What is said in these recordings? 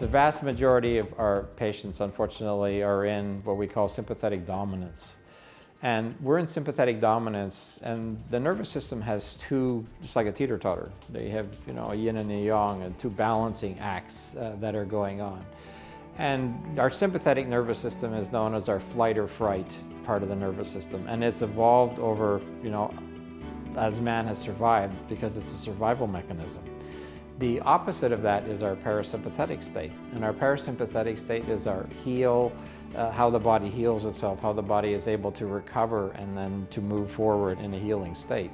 The vast majority of our patients, unfortunately, are in what we call sympathetic dominance. And we're in sympathetic dominance, and the nervous system has two, just like a teeter-totter. They have, a yin and a yang, and two balancing acts that are going on. And our sympathetic nervous system is known as our flight or fright part of the nervous system. And it's evolved over, as man has survived, because it's a survival mechanism. The opposite of that is our parasympathetic state. And our parasympathetic state is our how the body heals itself, how the body is able to recover and then to move forward in a healing state.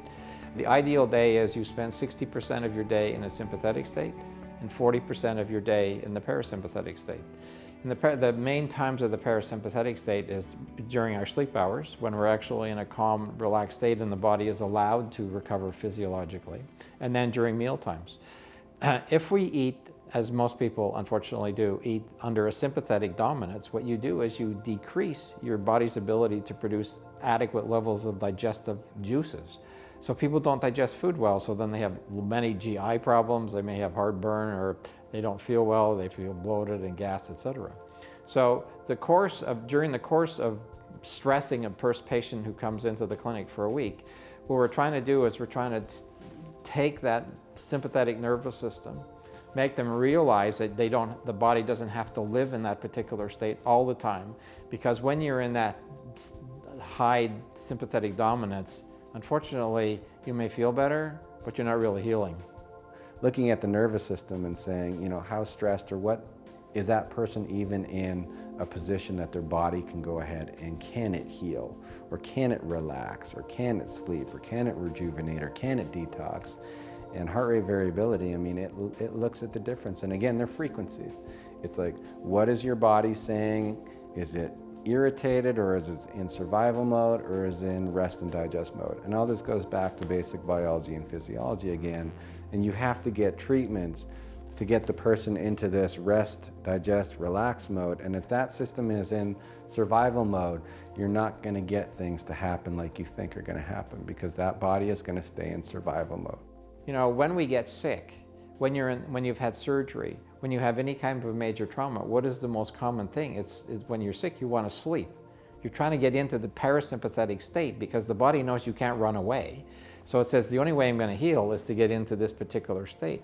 The ideal day is you spend 60% of your day in a sympathetic state and 40% of your day in the parasympathetic state. And the main times of the parasympathetic state is during our sleep hours, when we're actually in a calm, relaxed state and the body is allowed to recover physiologically, and then during meal times. If we eat, as most people unfortunately do, eat under a sympathetic dominance, what you do is you decrease your body's ability to produce adequate levels of digestive juices. So people don't digest food well, so then they have many GI problems, they may have heartburn, or they don't feel well, they feel bloated and gas, etc. So during the course of stressing a patient who comes into the clinic for a week, what we're trying to do is we're trying to take that sympathetic nervous system, make them realize that the body doesn't have to live in that particular state all the time, because when you're in that high sympathetic dominance, unfortunately, you may feel better, but you're not really healing. Looking at the nervous system and saying, how stressed or what is that person even in a position that their body can go ahead and can it heal, or can it relax, or can it sleep, or can it rejuvenate, or can it detox? And heart rate variability, it looks at the difference. And again, they're frequencies. It's like, what is your body saying? Is it irritated, or is it in survival mode, or is it in rest and digest mode? And all this goes back to basic biology and physiology again. And you have to get treatments to get the person into this rest, digest, relax mode. And if that system is in survival mode, you're not going to get things to happen like you think are going to happen, because that body is going to stay in survival mode. When we get sick, when you've had surgery, when you have any kind of a major trauma, what is the most common thing? It's when you're sick, you want to sleep. You're trying to get into the parasympathetic state because the body knows you can't run away. So it says the only way I'm going to heal is to get into this particular state.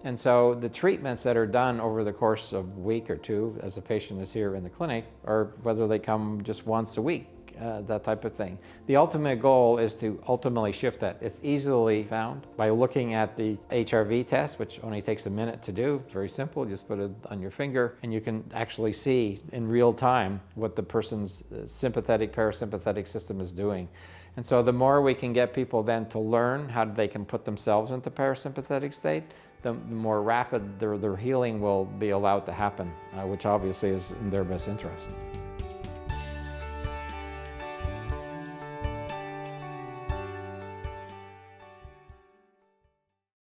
And so the treatments that are done over the course of a week or two, as a patient is here in the clinic, or whether they come just once a week, that type of thing. The ultimate goal is to ultimately shift that. It's easily found by looking at the HRV test, which only takes a minute to do. It's very simple. You just put it on your finger and you can actually see in real time what the person's sympathetic, parasympathetic system is doing. And so the more we can get people then to learn how they can put themselves into parasympathetic state, the more rapid their healing will be allowed to happen, which obviously is in their best interest.